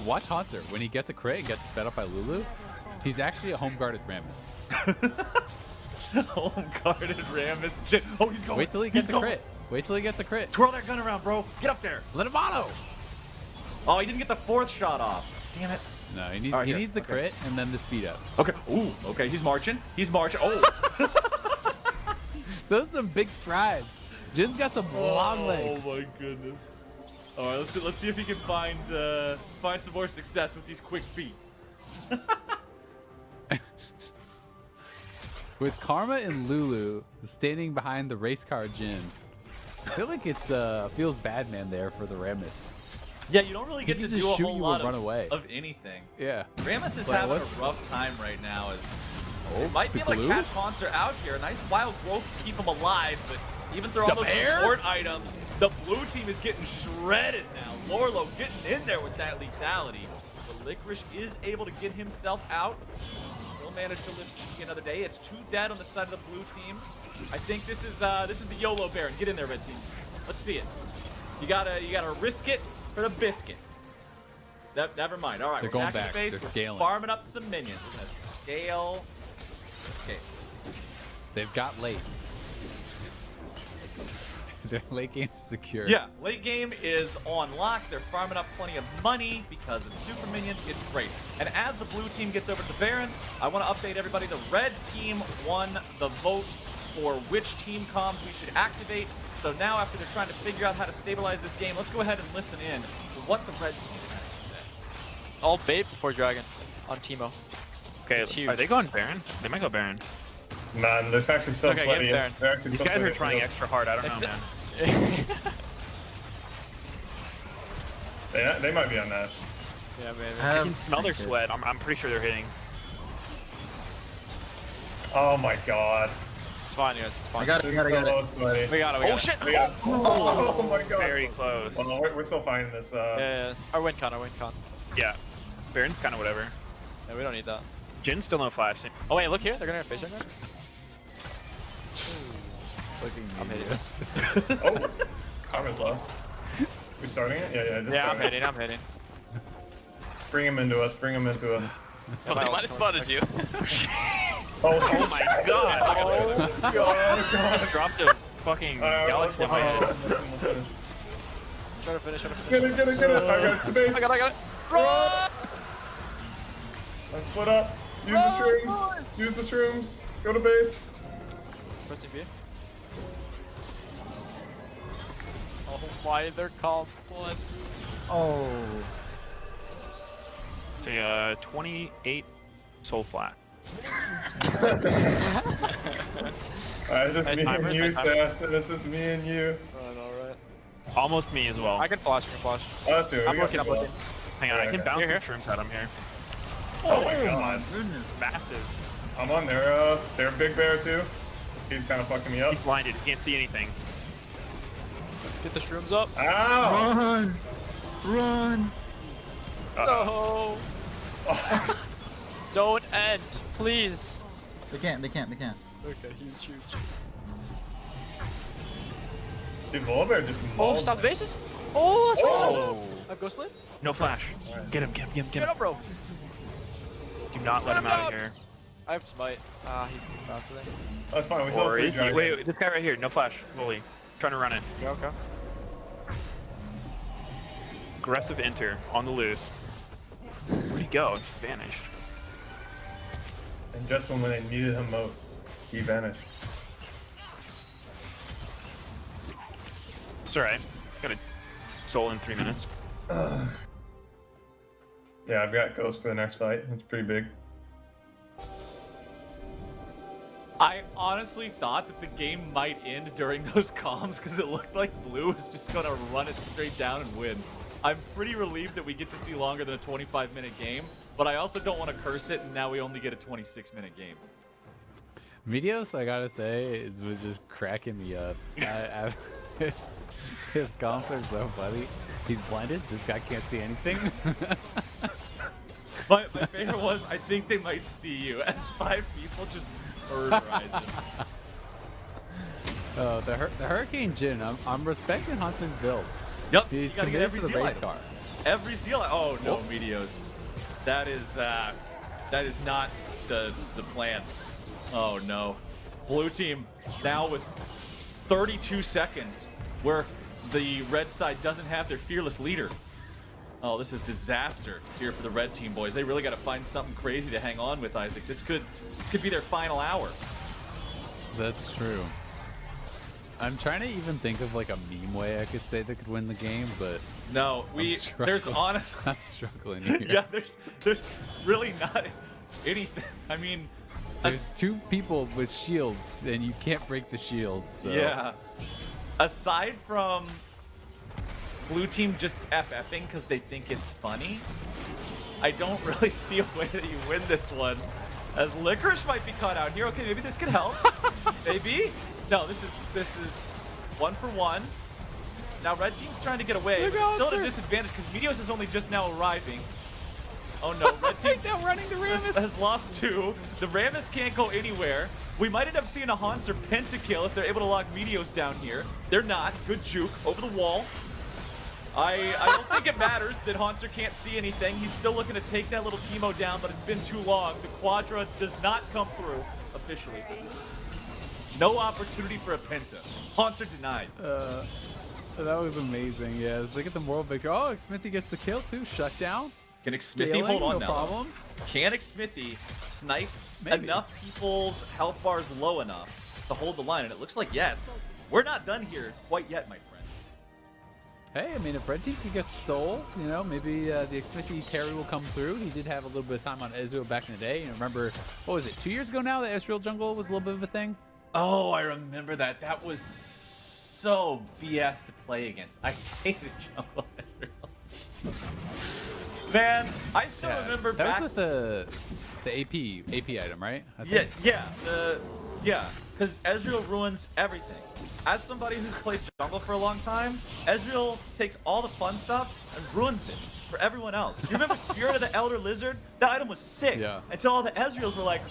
Watch Haunter. When he gets a crit and gets sped up by Lulu, he's actually a home-guarded Rammus. Home-guarded Rammus. Shit. Oh, he's going. Wait till he gets a crit. Wait till he gets a crit. Twirl that gun around, bro. Get up there. Let him auto! Oh, he didn't get the fourth shot off. Damn it. No, he needs, All right, he here. needs the Okay. crit and then the speed up. Okay. Ooh. Okay. He's marching. He's marching. Oh. Those are some big strides. Jin's got some long legs. Oh my goodness. All right. Let's see if he can find some more success with these quick feet. With Karma and Lulu standing behind the race car Jin, I feel like it's feels bad man there for the Rammus. Yeah, you don't really get He to can do just a shoot whole you or lot run away. of anything. Yeah. Rammus is But having what- a rough time right now. Oh, Might be the able to glue? catch Haunter out here. A nice wild growth to keep him alive, but even through all those support items, the blue team is getting shredded now. Lorlo getting in there with that lethality. But Licorice is able to get himself out. Still managed to live to see another day. It's 2 dead on the side of the blue team. I think this is the YOLO Baron. Get in there, red team. Let's see it. You gotta risk it for the biscuit. Never mind. All right, They're we're going back. back. To base. They're We're scaling. farming up some minions. We're gonna scale. Okay. They've got late. Their late game is secure. Yeah, late game is on lock. They're farming up plenty of money because of super minions. It's great. And as the blue team gets over to Baron, I want to update everybody. The red team won the vote for which team comms we should activate. So now after they're trying to figure out how to stabilize this game, let's go ahead and listen in to what the red team has to say. All bait before Dragon on Teemo. Okay, It's huge. are they going Baron? They might go Baron. Man, there's actually so Okay, sweaty. get Baron. They're actually These so guys are sweaty. trying extra hard. I don't know, man. They might be on Nash. Yeah, maybe. I can smell their sweat. I'm pretty sure they're hitting. Oh my god. It's fine, guys. It's fine. I got it. So sweaty. We got it. We got it. We got oh my god. Very close. Well, no, we're still finding this. Yeah. Our win con. Yeah. Baron's kind of whatever. Yeah, we don't need that. Jin's still no flash. Oh wait, look here. They're gonna face check. I'm hitting this. Oh, Karma's low. We starting it? Yeah. Just Yeah, I'm starting it. hitting. Bring him into us. Bring him into us. Oh, they might have spotted you. Oh, Oh my god! Oh, God. Dropped a fucking galaxy on my head. Trying to finish. Get it. I got the base. I got it. Run! Let's split up. Use the shrooms. Use the shrooms. Go to base. Pressing B. Oh my, they're complex. Oh. It's a 28 soul flat. It's just Nice me timer, and you, nice timer. Sastin. It's just me and you. Alright. Almost me as well. I can flash. Oh, let's do it. I'm We got looking. the ball. Hang on, I can Okay. bounce Here, some shrooms at him here. Oh my god. Massive. I'm on there. They're big bear too. He's kind of fucking me up. He's blinded. He can't see anything. Get the shrooms up. Ow! Run. No. Don't end, please. They can't. Okay, huge. Dude, Volibear just Oh, mauled stop the me. bases. Oh, let's go. Oh. I have Ghost Blade. No flash. Get him. Get up, bro. Do not let him out of here. I have Smite. Ah, he's too fast, I think. That's fine. We still Or have is three he? dragons. Wait, this guy right here. No flash. Fully. Trying to run it. Yeah, okay. Aggressive enter on the loose. Where'd he go? He vanished. And just when they needed him most, he vanished. It's alright. Got a soul in 3 minutes. Yeah, I've got Ghost for the next fight. It's pretty big. I honestly thought that the game might end during those comms because it looked like Blue was just gonna run it straight down and win. I'm pretty relieved that we get to see longer than a 25-minute game, but I also don't want to curse it, and now we only get a 26-minute game. Meteos, I gotta say, was just cracking me up. His comps are so funny. He's blinded. This guy can't see anything. My favorite was, I think they might see you, as 5 people just murderize him. Oh, the Hurricane Jin. I'm respecting Hunter's build. Yep, He's you gotta get committed every to the Zeal race item. car. Every Zeal item. Oh no, Meteos. That is not the plan. Oh no. Blue team now with 32 seconds where the red side doesn't have their fearless leader. Oh, this is disaster here for the red team, boys. They really got to find something crazy to hang on with, Isaac. This could be their final hour. That's true. I'm trying to even think of like a meme way I could say that could win the game, but No, there's honest. I'm struggling here. Yeah, there's really not anything. I mean, There's 2 people with shields, and you can't break the shields. So. yeah. Aside from Blue team just FFing because they think it's funny, I don't really see a way that you win this one. As Licorice might be caught out here. Okay, maybe this could help. Maybe. No, this is 1 for 1. Now red team's trying to get away, Look but out, still at a sir. disadvantage because Meteos is only just now arriving. Oh no, red team He's outrunning the Rammus. has lost 2. The Rammus can't go anywhere. We might end up seeing a Hanser pentakill if they're able to lock Meteos down here. They're not. Good juke over the wall. I don't think it matters that Hanser can't see anything. He's still looking to take that little Teemo down, but it's been too long. The Quadra does not come through officially. No opportunity for a penta. Hanser denied. That was amazing. Yeah, look at the moral victory. Oh, Smithy gets the kill too. Shut down. Can Smithy Scaling, hold on no now? problem. Can Smithy snipe Maybe. enough people's health bars low enough to hold the line? And it looks like yes. We're not done here quite yet, my friend. Hey, I mean, if Red Team can get Soul, you know, maybe the Smithy carry will come through. He did have a little bit of time on Ezreal back in the day. You remember, what was it, 2 years ago now that Ezreal jungle was a little bit of a thing? Oh, I remember that. That was so BS to play against. I hated Jungle Ezreal. Man, I still remember that back. was with the AP item, right? I Yeah, think. yeah, because Ezreal ruins everything. As somebody who's played jungle for a long time, Ezreal takes all the fun stuff and ruins it for everyone else. You remember Spirit of the Elder Lizard? That item was sick. Yeah. Until all the Ezreals were like,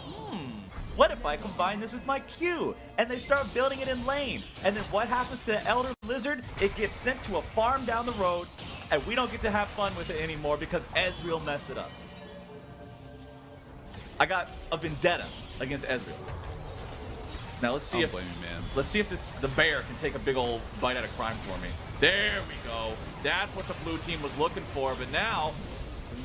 what if I combine this with my Q? And they start building it in lane. And then what happens to the Elder Lizard? It gets sent to a farm down the road, and we don't get to have fun with it anymore because Ezreal messed it up. I got a vendetta against Ezreal. Now let's see if the bear can take a big old bite out of crime for me. There we go. That's what the blue team was looking for. But now,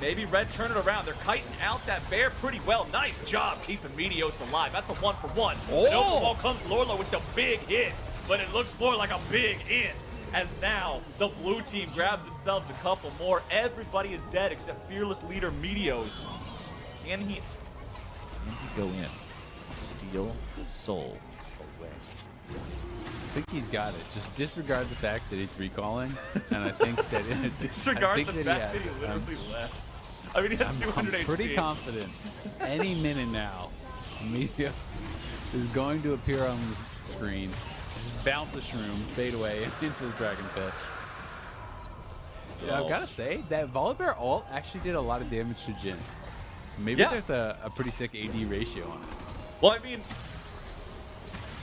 maybe Red turn it around. They're kiting out that bear pretty well. Nice job keeping Meteos alive. That's a 1-for-1. Oh. And overall comes Lorlo with the big hit, but it looks more like a big in. As now, the blue team grabs themselves a couple more. Everybody is dead except fearless leader Meteos. Can he go in? Steal the soul away. I think he's got it. Just disregard the fact that he's recalling, and I think that disregard the fact that he literally left. I mean, he has 200 HP. I'm pretty confident any minute now, Meteos is going to appear on the screen, just bounce the shroom, fade away into the dragon pit. Yeah, I've got to say that Volibear ult actually did a lot of damage to Jhin. Maybe there's a pretty sick AD ratio on it. Well, I mean,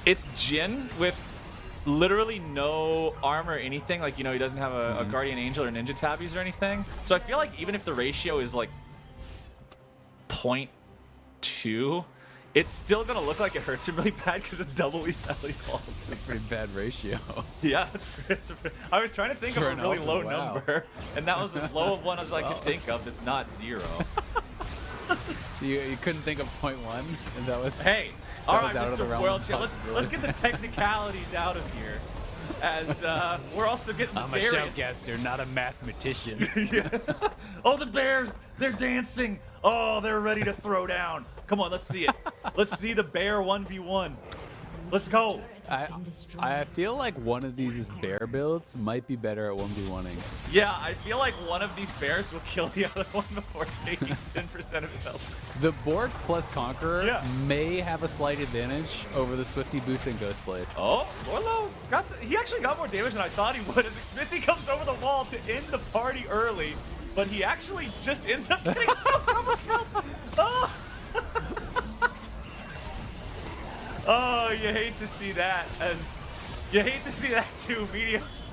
it's Jhin with literally no armor or anything. Like, you know, he doesn't have a Guardian Angel or Ninja Tabbies or anything. So I feel like even if the ratio is like 0.2, it's still going to look like it hurts him really bad because it's double lethality ult. It's a pretty bad ratio. Yeah, I was trying to think of a really low number, and that was as low of one as I could think of that's not 0. You couldn't think of 0.1, and that was all right, Mr. World Champ. Let's get the technicalities out of here, as we're also getting I'm a showcaster, not a mathematician. Oh, the bears! They're dancing. Oh, they're ready to throw down. Come on, let's see it. Let's see the bear 1v1. Let's go. I feel like one of these bear builds might be better at 1v1ing. Yeah, I feel like one of these bears will kill the other one before taking 10% of his health. The Borg plus Conqueror may have a slight advantage over the Swifty Boots and Ghostblade. Oh, Lorlo he actually got more damage than I thought he would as Smithy comes over the wall to end the party early, but he actually just ends up getting oh. Oh, you hate to see that, you hate to see that too. Meteos,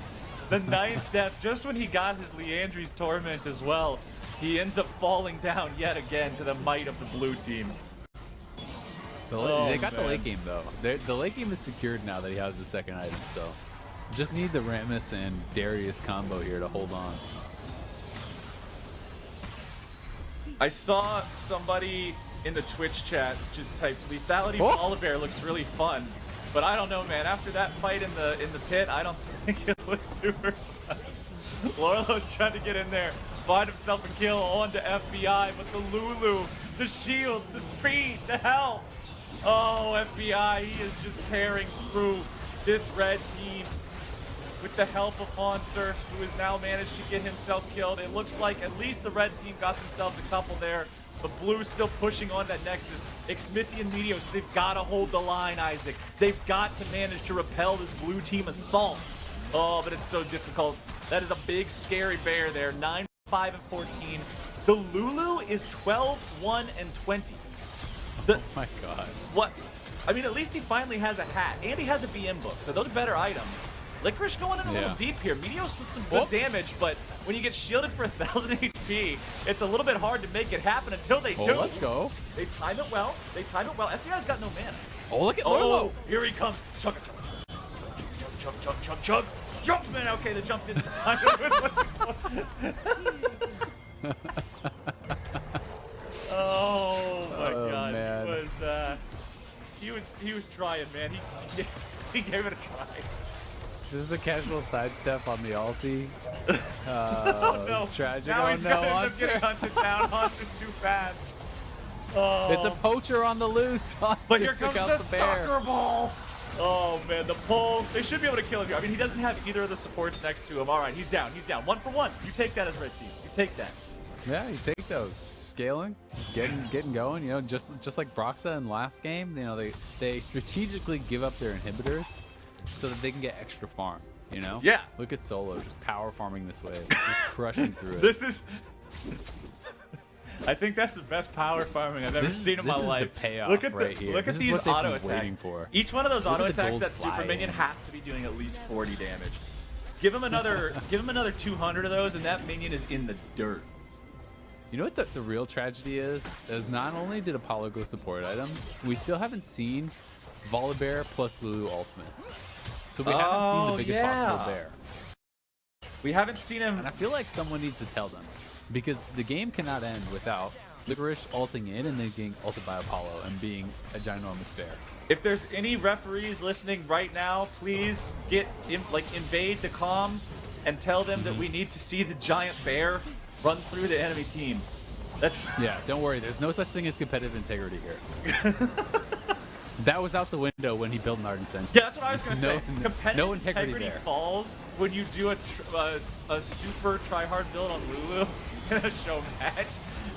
the 9th death, just when he got his Leandri's Torment as well, he ends up falling down yet again to the might of the blue team. They got the late game though. The late game is secured now that he has the second item, so just need the Rammus and Darius combo here to hold on. I saw somebody in the Twitch chat just type lethality Volibear looks really fun, but I don't know, man. After that fight in the pit, I don't think it looks super fun. Lorlo's trying to get in there, find himself a kill on to FBI, but the Lulu, the shields, the speed, the health. Oh, FBI, he is just tearing through this red team with the help of Haunser, who has now managed to get himself killed. It looks like at least the red team got themselves a couple there. But Blue's still pushing on that Nexus. Xmithie and Meteos, they've got to hold the line, Isaac. They've got to manage to repel this blue team assault. Oh, but it's so difficult. That is a big, scary bear there. 9, 5, and 14. The Lulu is 12, 1, and 20. Oh my god. What? I mean, at least he finally has a hat. And he has a BM book, so those are better items. Licorice going in a little deep here. Meteos with some good damage, but when you get shielded for 1,000 HP, it's a little bit hard to make it happen until they do. Let's go. They time it well. FBI's got no mana. Oh, look at Lorlo. Here he comes. Chug. Jump, man. Okay, the jump didn't time Oh my god. Man. He was trying, man. He gave it a try. Just a casual sidestep on the ulti. Oh no. It's tragic. Now he's no, gonna get hunted down. Hunter's too fast. Oh. It's a poacher on the loose. But here comes the soccer ball. Oh man, the pull. They should be able to kill him here. I mean, he doesn't have either of the supports next to him. All right, he's down. 1-for-1. You take that as red team. You take that. Yeah, you take those. Scaling, getting going. You know, just like Broxa in last game. You know, they strategically give up their inhibitors so that they can get extra farm, you know? Yeah. Look at Solo, just power farming this wave, just crushing through it. This is... I think that's the best power farming I've ever seen in my life. This is the payoff look at here. Look at these auto attacks. For. Each one of those auto attacks, that super minion has to be doing at least 40 damage. Give him another 200 of those, and that minion is in the dirt. You know what the real tragedy is not only did Apollo go support items, we still haven't seen Volibear plus Lulu ultimate. So we haven't seen the biggest possible bear. We haven't seen him. And I feel like someone needs to tell them, because the game cannot end without Licorice ulting in and then getting ulted by Apollo and being a ginormous bear. If there's any referees listening right now, please invade the comms and tell them that we need to see the giant bear run through the enemy team. Yeah, don't worry. There's no such thing as competitive integrity here. That was out the window when he built an Ardent Sense. Yeah, that's what I was going to say. Competitive no integrity there. Falls when you do a super try-hard build on Lulu in a show match.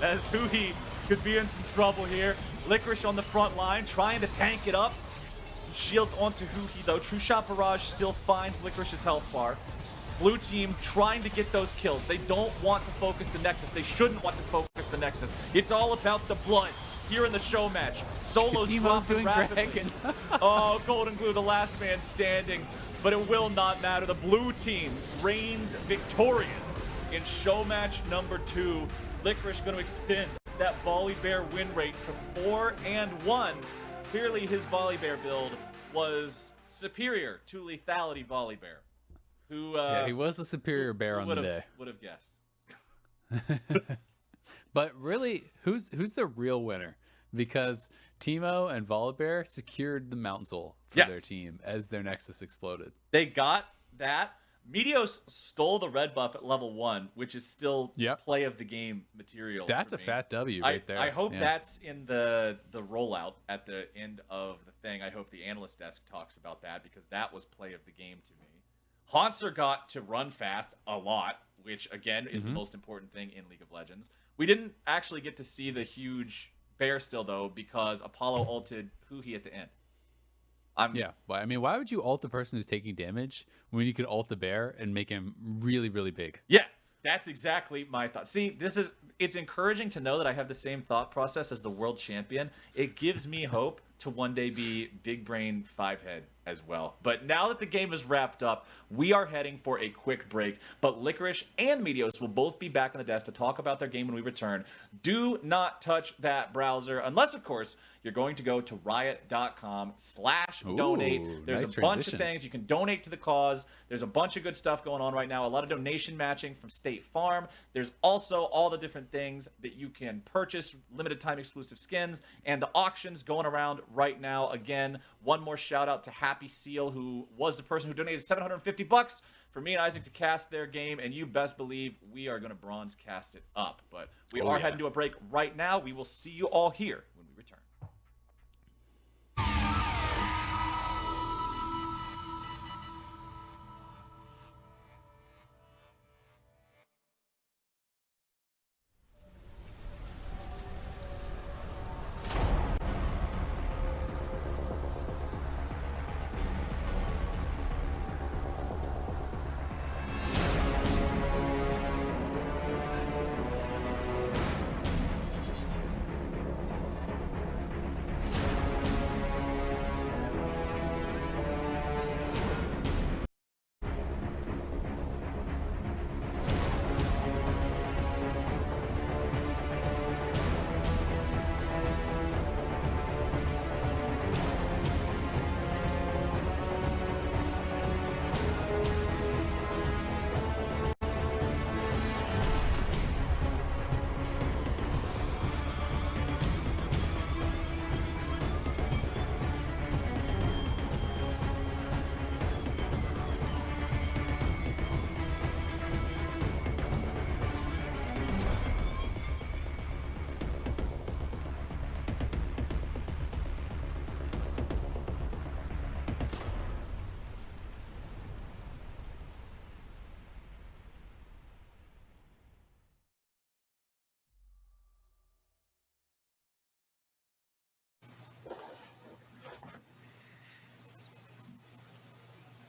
As Huhi could be in some trouble here. Licorice on the front line, trying to tank it up. Some shields onto Huhi, though. True Shot Barrage still finds Licorice's health bar. Blue team trying to get those kills. They don't want to focus the Nexus. They shouldn't want to focus the Nexus. It's all about the blood here in the show match. Solo's dropping rapidly. Oh, Golden Glue, the last man standing. But it will not matter. The blue team reigns victorious in show match number 2. Licorice going to extend that Volibear win rate to 4-1. Clearly his Volibear build was superior to Lethality Volibear. Who, yeah, he was the superior bear on the day. Would have guessed. But really, who's the real winner? Because Teemo and Volibear secured the Mountain Soul for their team as their Nexus exploded. They got that. Meteos stole the red buff at level 1, which is still play of the game material. That's a fat W right there. I hope that's in the rollout at the end of the thing. I hope the analyst desk talks about that, because that was play of the game to me. Haunter got to run fast a lot, which again is the most important thing in League of Legends. We didn't actually get to see the huge bear still, though, because Apollo ulted Huhi at the end. Well, I mean, why would you ult the person who's taking damage when you could ult the bear and make him really, really big? Yeah, that's exactly my thought. See, it's encouraging to know that I have the same thought process as the world champion. It gives me hope to one day be big brain 5-head as well. But now that the game is wrapped up, we are heading for a quick break. But Licorice and Meteos will both be back on the desk to talk about their game when we return. Do not touch that browser, unless, of course, you're going to go to riot.com/donate. There's a bunch of things. You can donate to the cause. There's a bunch of good stuff going on right now. A lot of donation matching from State Farm. There's also all the different things that you can purchase, limited time exclusive skins, and the auctions going around right now. Again, one more shout out to Happy Seal, who was the person who donated $750 for me and Isaac to cast their game, and you best believe we are going to bronze cast it up. But we are heading to a break right now. We will see you all here when we return.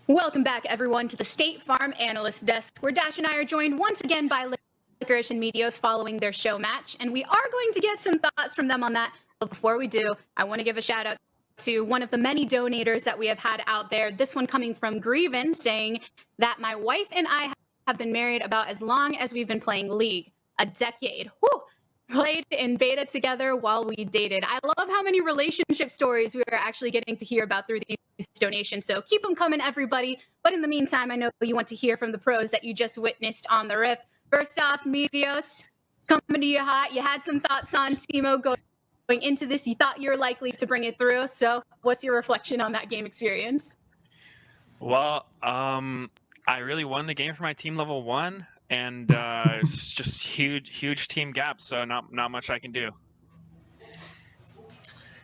Welcome back, everyone, to the State Farm Analyst Desk, where Dash and I are joined once again by Licorice and Meteos following their show match, and we are going to get some thoughts from them on that. But before we do, I want to give a shout out to one of the many donators that we have had out there. This one coming from Grieven, saying that my wife and I have been married about as long as we've been playing League. A decade. Woo! Played in beta together while we dated. I love how many relationship stories we are actually getting to hear about through these donations. So keep them coming, everybody. But in the meantime, I know you want to hear from the pros that you just witnessed on the Rift. First off, Meteos, coming to you hot. You had some thoughts on Teemo going into this. You thought you were likely to bring it through. So what's your reflection on that game experience? Well, I really won the game for my team level 1, and it's just huge team gap, so not much I can do.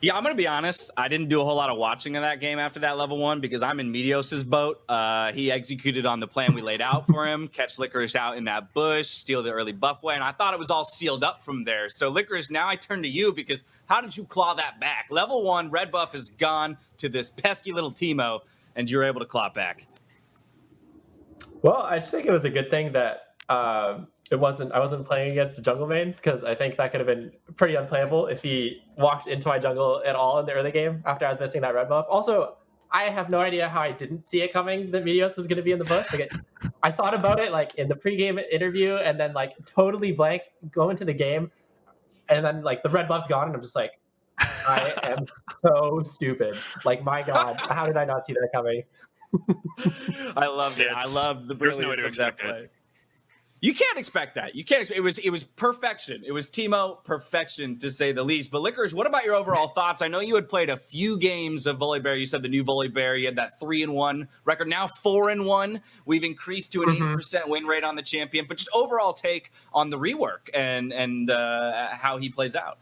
Yeah, I'm going to be honest. I didn't do a whole lot of watching of that game after that level 1 because I'm in Meteos' boat. He executed on the plan we laid out for him, catch Licorice out in that bush, steal the early buff away, and I thought it was all sealed up from there. So, Licorice, now I turn to you because how did you claw that back? Level 1, red buff is gone to this pesky little Teemo, and you're able to claw it back. Well, I just think it was a good thing that I wasn't playing against a jungle main, because I think that could have been pretty unplayable if he walked into my jungle at all in the early game after I was missing that red buff. Also, I have no idea how I didn't see it coming that Meteos was going to be in the bush. I thought about it like in the pregame interview, and then like totally blanked going into the game, and then like the red buff's gone, and I'm just like, I am so stupid. Like, my God, how did I not see that coming? I loved it. I loved the brilliance of that play. You can't expect that. You can't. It was perfection. It was Teemo perfection, to say the least. But Licorice, what about your overall thoughts? I know you had played a few games of Volibear. You said the new Volibear. You had that 3-1 record. Now 4-1. We've increased to an 80% win rate on the champion. But just overall take on the rework and how he plays out.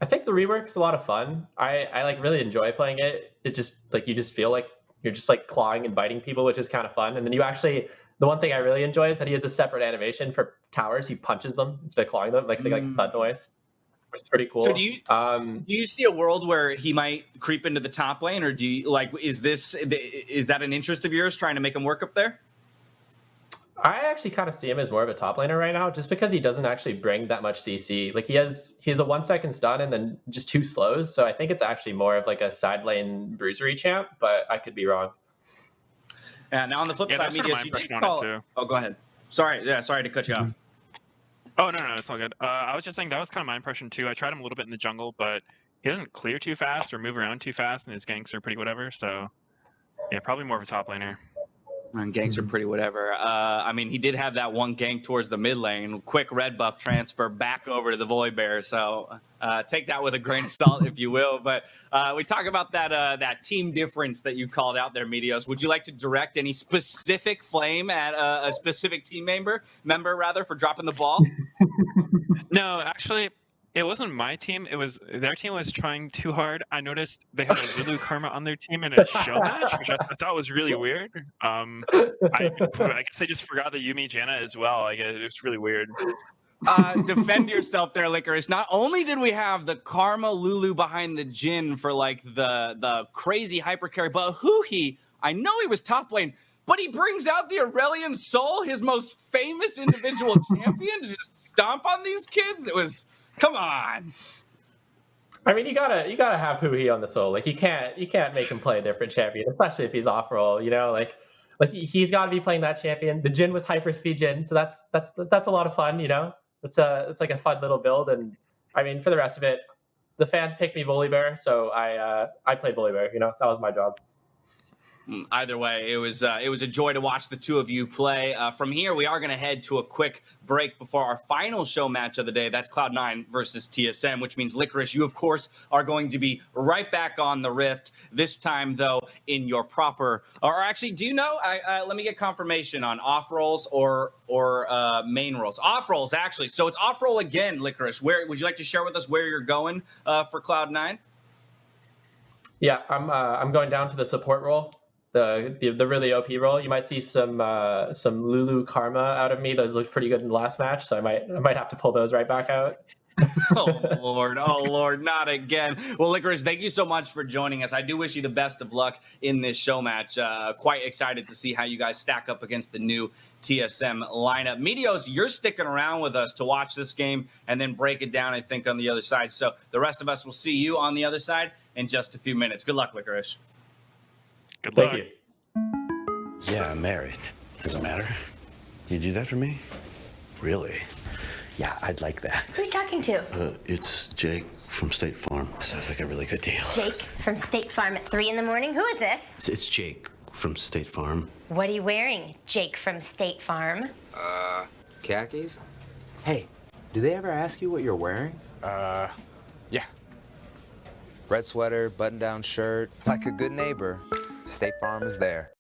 I think the rework's a lot of fun. I like really enjoy playing it. It just like you just feel like you're just like clawing and biting people, which is kind of fun. And then you actually. The one thing I really enjoy is that he has a separate animation for towers. He punches them instead of clawing them, like thud noise, which is pretty cool. So do you see a world where he might creep into the top lane, or do you like is that an interest of yours, trying to make him work up there? I actually kind of see him as more of a top laner right now, just because he doesn't actually bring that much CC. Like he has a 1 second stun and then just 2 slows. So I think it's actually more of like a side lane bruisery champ, but I could be wrong. Yeah, now on the flip side, Meteos, you did call it. Oh, go ahead. Sorry to cut you off. Oh, no, it's all good. I was just saying that was kind of my impression too. I tried him a little bit in the jungle, but he doesn't clear too fast or move around too fast, and his ganks are pretty whatever. So, yeah, probably more of a top laner. And ganks are pretty whatever. I mean, he did have that one gank towards the mid lane. Quick red buff transfer back over to the Volibear. So take that with a grain of salt, if you will. But we talk about that team difference that you called out there, Meteos. Would you like to direct any specific flame at a specific team member for dropping the ball? No, actually, it wasn't my team. It was their team was trying too hard. I noticed they had a Lulu Karma on their team in a show match, which I thought was really weird. I guess they just forgot the Yuumi Janna as well. Like, it was really weird. Defend yourself there, Licorice. Not only did we have the Karma Lulu behind the Jhin for like the crazy hyper carry, but I know he was top lane, but he brings out the Aurelion Soul, his most famous individual champion, to just stomp on these kids. It was. Come on. I mean, you gotta have Hui on the soul. Like you can't make him play a different champion, especially if he's off roll. You know, like he's got to be playing that champion. The Jhin was hyperspeed Jhin, so that's a lot of fun. You know, it's like a fun little build. And I mean, for the rest of it, the fans picked me Volibear, so I played Volibear. You know, that was my job. Either way, it was a joy to watch the two of you play. From here, we are going to head to a quick break before our final show match of the day. That's Cloud9 versus TSM, which means Licorice, you, of course, are going to be right back on the Rift. This time, though, in your proper... Or actually, do you know? Let me get confirmation on off rolls or main rolls. Off rolls, actually. So it's off roll again, Licorice. Where would you like to share with us where you're going for Cloud9? Yeah, I'm going down to the support role. The really OP role. You might see some Lulu Karma out of me. Those looked pretty good in the last match, so I might have to pull those right back out. Oh Lord, not again. Well, Licorice, thank you so much for joining us. I do wish you the best of luck in this show match. Quite excited to see how you guys stack up against the new TSM lineup. Meteos, you're sticking around with us to watch this game and then break it down, I think, on the other side. So the rest of us will see you on the other side in just a few minutes. Good luck, Licorice. Good luck. Thank you. Yeah, I'm married. Doesn't matter. You do that for me? Really? Yeah, I'd like that. Who are you talking to? It's Jake from State Farm. Sounds like a really good deal. Jake from State Farm at 3 in the morning? Who is this? It's Jake from State Farm. What are you wearing, Jake from State Farm? Khakis? Hey, do they ever ask you what you're wearing? Yeah. Red sweater, button-down shirt. Like a good neighbor, State Farm is there.